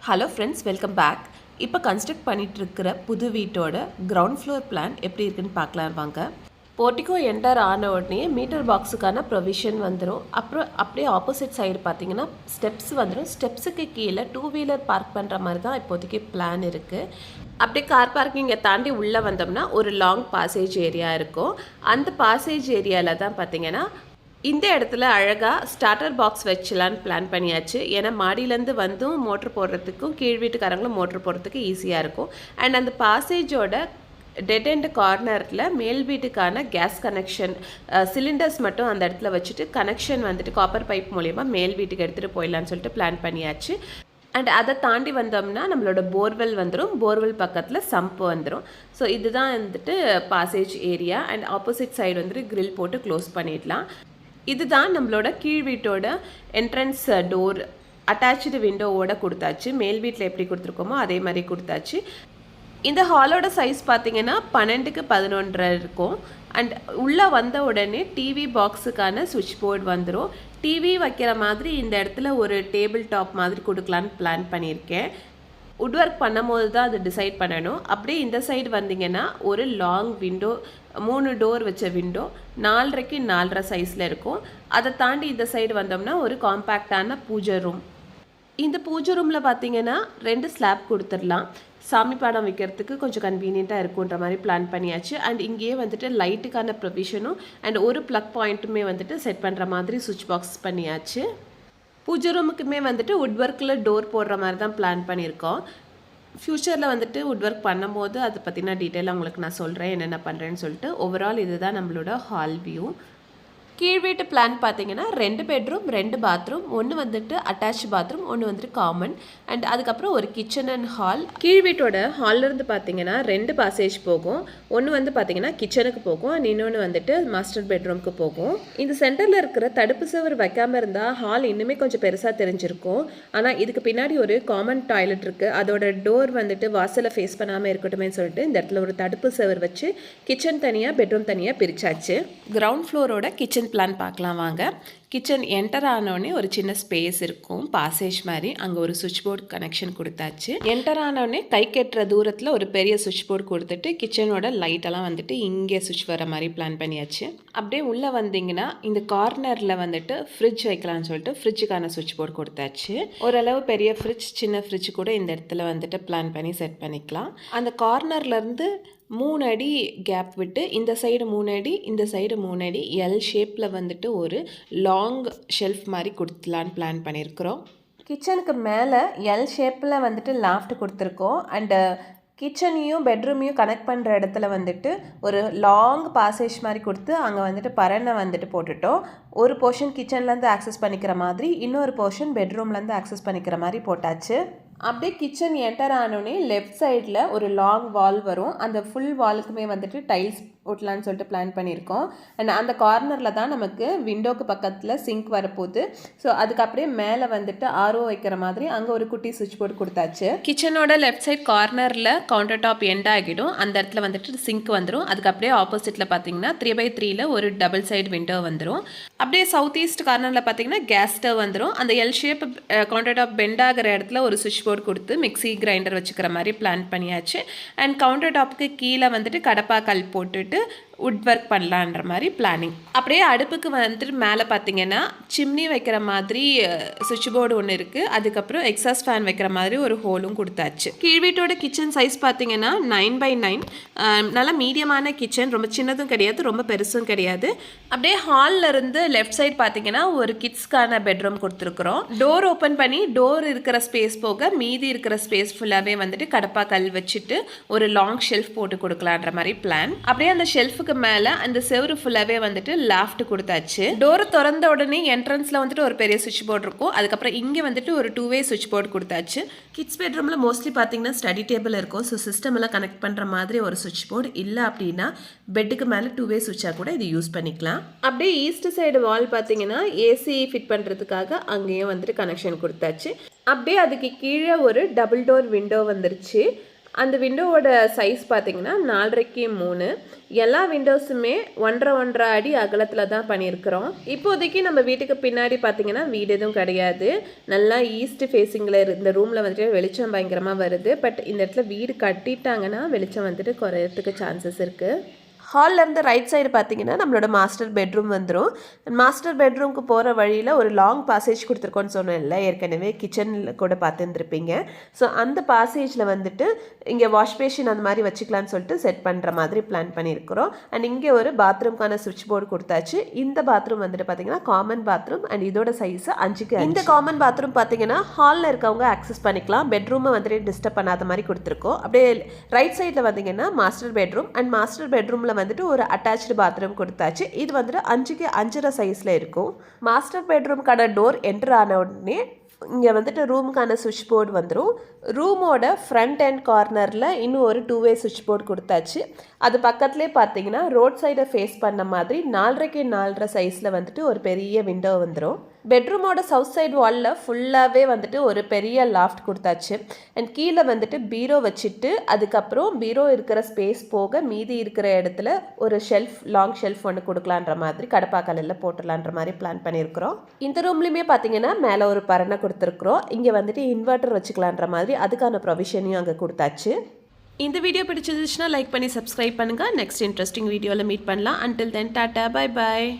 Hello friends, welcome back. இப்போ construct பண்ணிட்டு இருக்கிற புது வீட்டோட கிரவுண்ட் ஃப்ளோர் பிளான் எப்படி இருக்குன்னு பார்க்கலாம் வாங்க. போர்ட்டிகோ என்டர் ஆன உடனே மீட்டர் பாக்ஸுக்கான ப்ரொவிஷன் வந்துடும். அப்புறம் அப்படியே ஆப்போசிட் சைடு பார்த்தீங்கன்னா ஸ்டெப்ஸ் வந்துடும். ஸ்டெப்ஸுக்கு கீழே 2 வீலர் பார்க் பண்ணுற மாதிரி தான் இப்போதைக்கு பிளான் இருக்குது. அப்படியே கார் பார்க்கிங்கை தாண்டி உள்ளே வந்தோம்னா ஒரு லாங் பாசேஜ் ஏரியா இருக்கும். அந்த பாசேஜ் ஏரியாவில் தான் பார்த்தீங்கன்னா இந்த இடத்துல அழகாக ஸ்டார்டர் பாக்ஸ் வச்சலான்னு பிளான் பண்ணியாச்சு. ஏன்னா மாடியிலேருந்து வந்தும் மோட்ரு போடுறதுக்கும் கீழ் வீட்டுக்காரங்களும் மோட்ரு போடுறதுக்கு ஈஸியாக இருக்கும். அண்ட் அந்த பாசேஜோட டெட் எண்ட் கார்னரில் மேல் வீட்டுக்கான கேஸ் கனெக்ஷன் சிலிண்டர்ஸ் மட்டும் அந்த இடத்துல வச்சுட்டு கனெக்ஷன் வந்துட்டு காப்பர் பைப் மூலயமா மேல் வீட்டுக்கு எடுத்துகிட்டு போயிடலான்னு சொல்லிட்டு பிளான் பண்ணியாச்சு. அண்ட் அதை தாண்டி வந்தோம்னா நம்மளோட போர்வெல் வந்துடும். போர்வெல் பக்கத்தில் சம்ப் வந்துடும். ஸோ இதுதான் வந்துட்டு passage area. And opposite side வந்துட்டு கிரில் போட்டு க்ளோஸ் பண்ணிடலாம். இதுதான் நம்மளோட கீழ் வீட்டோட என்ட்ரன்ஸ் டோர். அட்டாச்சு விண்டோவோட கொடுத்தாச்சு. மேல் வீட்டில் எப்படி கொடுத்துருக்கோமோ அதே மாதிரி கொடுத்தாச்சு. இந்த ஹாலோட சைஸ் பார்த்தீங்கன்னா 12க்கு 11 இருக்கும். அண்ட் உள்ளே வந்த உடனே டிவி பாக்ஸுக்கான சுவிட்ச் போர்டு வந்துடும். டிவி வைக்கிற மாதிரி இந்த இடத்துல ஒரு டேபிள் டாப் மாதிரி கொடுக்கலான்னு பிளான் பண்ணியிருக்கேன். வுட் ஒர்க் பண்ணும்போது தான் அது டிசைட் பண்ணணும். அப்படியே இந்த சைடு வந்தீங்கன்னா ஒரு லாங் விண்டோ, 3 டோர் வச்ச விண்டோ 4.5க்கு 4.5 சைஸில் இருக்கும். அதை தாண்டி இந்த சைடு வந்தோம்னா ஒரு காம்பேக்டான பூஜை ரூம். இந்த பூஜை ரூமில் பார்த்தீங்கன்னா 2 ஸ்லாப் கொடுத்துடலாம். சாமி பாடம் வைக்கிறதுக்கு கொஞ்சம் கன்வீனியண்ட்டாக இருக்குன்ற மாதிரி பிளான் பண்ணியாச்சு. அண்ட் இங்கேயே வந்துட்டு லைட்டுக்கான ப்ரொவிஷனும் அண்ட் ஒரு ப்ளக் பாயிண்ட்டுமே வந்துட்டு செட் பண்ணுற மாதிரி சுவிட்ச் பாக்ஸ் பண்ணியாச்சு. பூஜை ரூமுக்குமே வந்துட்டு வுட் ஒர்க்கில் டோர் போடுற மாதிரி தான் பிளான் பண்ணியிருக்கோம். ஃப்யூச்சரில் வந்துட்டு வுட் ஒர்க் பண்ணும்போது அதை பற்றின டீட்டெயிலாக உங்களுக்கு நான் சொல்கிறேன் என்னென்ன பண்ணுறேன்னு சொல்லிட்டு. ஓவரால் இதுதான் நம்மளோட ஹால் வியூ. கீழ் வீட்டு பிளான் பார்த்தீங்கன்னா 2 பெட்ரூம் 2 பாத்ரூம், ஒன்று வந்துட்டு அட்டாச் பாத்ரூம், ஒன்று வந்துட்டு காமன். அண்ட் அதுக்கப்புறம் ஒரு கிச்சன் அண்ட் ஹால். கீழ் வீட்டோட ஹால்லேருந்து பார்த்தீங்கன்னா 2 பாசேஜ் போகும். ஒன்று வந்து பார்த்தீங்கன்னா கிச்சனுக்கு போகும் அண்ட் இன்னொன்று வந்துட்டு மாஸ்டர் பெட்ரூம்க்கு போகும். இந்த சென்டரில் இருக்கிற தடுப்பு சுவர் வைக்காமல் இருந்தால் ஹால் இன்னுமே கொஞ்சம் பெருசாக தெரிஞ்சிருக்கும். ஆனால் இதுக்கு பின்னாடி ஒரு காமன் டாய்லெட் இருக்குது. அதோட டோர் வந்துட்டு வாசலை ஃபேஸ் பண்ணாமல் இருக்கட்டுமே சொல்லிட்டு இந்த இடத்துல ஒரு தடுப்பு சுவர் வச்சு கிச்சன் தனியாக பெட்ரூம் தனியாக பிரிச்சாச்சு. கிரவுண்ட் ஃப்ளோரோட கிச்சன் பிளான் பார்க்கலாம் வாங்க. கிச்சன் என்டர் ஆனோடனே ஒரு சின்ன ஸ்பேஸ் இருக்கும், பாசேஜ் மாதிரி. அங்கே ஒரு சுவிட்ச் போர்டு கனெக்ஷன் கொடுத்தாச்சு. என்டர் ஆனோடனே கை கட்டுற தூரத்தில் ஒரு பெரிய சுவிட்ச் போர்டு கொடுத்துட்டு கிச்சனோட லைட்டெல்லாம் வந்துட்டு இங்கே சுவிட்ச் வர மாதிரி பிளான் பண்ணியாச்சு. அப்படியே உள்ளே வந்தீங்கன்னா இந்த கார்னரில் வந்துட்டு ஃப்ரிட்ஜ் வைக்கலாம்னு சொல்லிட்டு ஃப்ரிட்ஜுக்கான சுவிட்ச் போர்டு கொடுத்தாச்சு. ஓரளவு பெரிய ஃப்ரிட்ஜ், சின்ன ஃப்ரிட்ஜ் கூட இந்த இடத்துல வந்துட்டு பிளான் பண்ணி செட் பண்ணிக்கலாம். அந்த கார்னர்லேருந்து 3 அடி கேப் விட்டு இந்த சைடு 3 அடி, இந்த சைடு 3 அடி எல் ஷேப்பில் வந்துட்டு ஒரு லாங் ஷெல்ஃப் மாதிரி கொடுத்துலான்னு பிளான் பண்ணியிருக்கிறோம். கிச்சனுக்கு மேலே எல் ஷேப்பில் வந்துட்டு லாஃப்ட் கொடுத்துருக்கோம். அண்டு கிச்சனையும் பெட்ரூமையும் கனெக்ட் பண்ணுற இடத்துல வந்துட்டு ஒரு லாங் பாசேஜ் மாதிரி கொடுத்து அங்கே வந்துட்டு பரணை வந்துட்டு போட்டுட்டோம். ஒரு போர்ஷன் கிச்சன்லேருந்து ஆக்சஸ் பண்ணிக்கிற மாதிரி, இன்னொரு போர்ஷன் பெட்ரூம்லேருந்து ஆக்சஸ் பண்ணிக்கிற மாதிரி போட்டாச்சு. அப்படியே கிச்சன் என்டர் ஆனோடனே லெஃப்ட் சைடில் ஒரு லாங் வால் வரும். அந்த ஃபுல் வாலுக்குமே வந்துட்டு டைல்ஸ் போட்டலான்னு சொல்லிட்டு பிளான் பண்ணியிருக்கோம். அண்ட் அந்த கார்னரில் தான் நமக்கு விண்டோக்கு பக்கத்தில் சிங்க் வரப்போகுது. ஸோ அதுக்கு அப்படியே மேலே வந்துட்டு ஆர்ஓ வைக்கிற மாதிரி அங்கே ஒரு குட்டி சுவிட்ச் போர்டு கொடுத்தாச்சு. கிச்சனோட லெஃப்ட் சைட் கார்னரில் கவுண்டர் டாப் எண்ட் ஆகிடும். அந்த இடத்துல வந்துட்டு சிங்க் வந்துடும். அதுக்கு அப்படியே ஆப்போசிட்டில் பார்த்தீங்கன்னா 3x3 ஒரு டபுள் சைடு விண்டோ வந்துடும். அப்படியே சவுத் ஈஸ்ட் கார்னரில் பார்த்தீங்கன்னா கேஸ் ஸ்டவ் வந்துடும். அந்த L shape counter top bend ஆகிற இடத்துல ஒரு சுவிட்ச் போர்டு கொடுத்து மிக்சி கிரைண்டர் வச்சுக்கிற மாதிரி பிளான் பண்ணியாச்சு. அண்ட் கவுண்டர் டாப்புக்கு கீழே வந்துட்டு கடப்பா கல் போட்டுட்டு வுட் ஒர்க் பண்ணலான்ற மாதிரி பிளானிங். அப்படியே அடுப்புக்கு வந்துட்டு மேலே பார்த்தீங்கன்னா சிம்னி வைக்கிற மாதிரி சுவிட்ச் போர்டு ஒன்று இருக்குது. அதுக்கப்புறம் எக்ஸாஸ்ட் ஃபேன் வைக்கிற மாதிரி ஒரு ஹோலும் கொடுத்தாச்சு. கீழ் வீட்டோட கிச்சன் சைஸ் பார்த்தீங்கன்னா 9x9. நல்லா மீடியமான கிச்சன், ரொம்ப சின்னதும் கிடையாது ரொம்ப பெருசும் கிடையாது. அப்படியே ஹாலில் இருந்து லெஃப்ட் சைட் பார்த்தீங்கன்னா ஒரு கிட்ஸ்க்கான பெட்ரூம் கொடுத்துருக்குறோம். டோர் ஓப்பன் பண்ணி டோர் இருக்கிற ஸ்பேஸ் போக மீதி இருக்கிற ஸ்பேஸ் ஃபுல்லாகவே வந்துட்டு கடப்பா கல் வச்சுட்டு ஒரு லாங் ஷெல்ஃப் போட்டு கொடுக்கலான்ற மாதிரி பிளான். அப்படியே அந்த ஷெல்ஃபுக்கு மேலே அந்த செவரு ஃபுல்லாகவே வந்துட்டு லாஃப்ட் கொடுத்தாச்சு. டோரை திறந்த உடனே என்ட்ரன்ஸில் வந்துட்டு ஒரு பெரிய சுவிட்ச் போர்டு இருக்கும். அதுக்கப்புறம் இங்கே வந்துட்டு ஒரு 2-way சுவிட்ச் போர்டு கொடுத்தாச்சு. கிட்ஸ் பெட்ரூமில் மோஸ்ட்லி பார்த்தீங்கன்னா ஸ்டடி டேபிள் இருக்கும். ஸோ சிஸ்டம் எல்லாம் கனெக்ட் பண்ணுற மாதிரி ஒரு சுவிட்ச் போர்டு இல்லை அப்படின்னா பெட்டுக்கு மேலே 2-way சுவிட்சாக கூட இது யூஸ் பண்ணிக்கலாம். அப்படியே ஈஸ்ட் சைடு வால் பார்த்தீங்கன்னா ஏசி ஃபிட் பண்ணுறதுக்காக அங்கேயும் வந்துட்டு கனெக்ஷன் கொடுத்தாச்சு. அப்படியே அதுக்கு கீழே ஒரு டபுள் டோர் விண்டோ வந்துருச்சு. அந்த விண்டோவோட சைஸ் பார்த்தீங்கன்னா 4.5 3. எல்லா விண்டோஸுமே 1.5 அடி அகலத்தில் தான் பண்ணியிருக்கிறோம். இப்போதைக்கு நம்ம வீட்டுக்கு பின்னாடி பார்த்தீங்கன்னா வீடு எதுவும் கிடையாது. நல்லா ஈஸ்ட் ஃபேஸிங்கில் இந்த ரூமில் வந்துட்டு வெளிச்சம் பயங்கரமாக வருது. பட் இந்த இடத்துல வீடு கட்டிட்டாங்கன்னா வெளிச்சம் வந்துட்டு குறையறதுக்கு சான்சஸ் இருக்குது. ஹால்லேருந்து ரைட் சைடு பார்த்தீங்கன்னா நம்மளோட மாஸ்டர் பெட்ரூம் வந்துடும். மாஸ்டர் பெட்ரூம்க்கு போகிற வழியில் ஒரு லாங் பாசேஜ் கொடுத்துருக்கோன்னு சொன்னேன்ல, ஏற்கனவே கிச்சனில் கூட பார்த்துருந்துருப்பீங்க. ஸோ அந்த பாசேஜில் வந்துட்டு இங்கே வாஷ் பேஷன் அந்த மாதிரி வச்சுக்கலான்னு சொல்லிட்டு செட் பண்ணுற மாதிரி பிளான் பண்ணியிருக்கிறோம். அண்ட் இங்கே ஒரு பாத்ரூம்க்கான சுவிட்ச் போர்டு கொடுத்தாச்சு. இந்த பாத்ரூம் வந்துட்டு பார்த்தீங்கன்னா காமன் பாத்ரூம் அண்ட் இதோட சைஸ் 5க்கு 5. இந்த காமன் பாத்ரூம் பார்த்தீங்கன்னா ஹாலில் இருக்கவங்க ஆக்சஸ் பண்ணிக்கலாம். பெட்ரூமை வந்துட்டு டிஸ்டர்ப் பண்ணாத மாதிரி கொடுத்துருக்கோம். அப்படியே ரைட் சைடில் வந்தீங்கன்னா மாஸ்டர் பெட்ரூம் அண்ட் மாஸ்டர் பெட்ரூமில் வந்துட்டு ஒரு அட்டாச்டு பாத்ரூம் கொடுத்தாச்சு. இது வந்துட்டு 5க்கு 5.5 சைஸில் இருக்கும். மாஸ்டர் பெட்ரூம்க்கான டோர் என்டர் ஆன உடனே இங்கே வந்துட்டு ரூமுக்கான சுவிட்ச் போர்டு வந்துடும். ரூமோட ஃப்ரண்ட் அண்ட் கார்னரில் இன்னும் ஒரு 2-வே சுவிட்ச் போர்டு கொடுத்தாச்சு. அது பக்கத்துலேயே பார்த்தீங்கன்னா ரோட் சைடை ஃபேஸ் பண்ண மாதிரி 4.5க்கு 4.5 சைஸில் வந்துட்டு ஒரு பெரிய விண்டோ வந்துடும். பெட்ரூமோட சவுத் சைடு வாலில் ஃபுல்லாகவே வந்துட்டு ஒரு பெரிய லாஃப்ட் கொடுத்தாச்சு. அண்ட் கீழே வந்துட்டு பீரோ வச்சுட்டு அதுக்கப்புறம் பீரோ இருக்கிற ஸ்பேஸ் போக மீதி இருக்கிற இடத்துல ஒரு ஷெல்ஃப், லாங் ஷெல்ஃப் ஒன்று கொடுக்கலான்ற மாதிரி கடப்பாக்கல்லில் போட்டுடலான்ற மாதிரி பிளான் பண்ணியிருக்கிறோம். இந்த ரூம்லேயுமே பார்த்தீங்கன்னா மேலே ஒரு பரணை கொடுத்துருக்குறோம். இங்கே வந்துட்டு இன்வெர்ட்டர் வச்சுக்கலான்ற மாதிரி அதுக்கான ப்ரொவிஷனையும் அங்கே கொடுத்தாச்சு. இந்த வீடியோ பிடிச்சிருந்துச்சுன்னா லைக் பண்ணி சப்ஸ்கிரைப் பண்ணுங்கள். நெக்ஸ்ட் இன்ட்ரெஸ்டிங் வீடியோவில் மீட் பண்ணலாம். Until then tata, bye bye.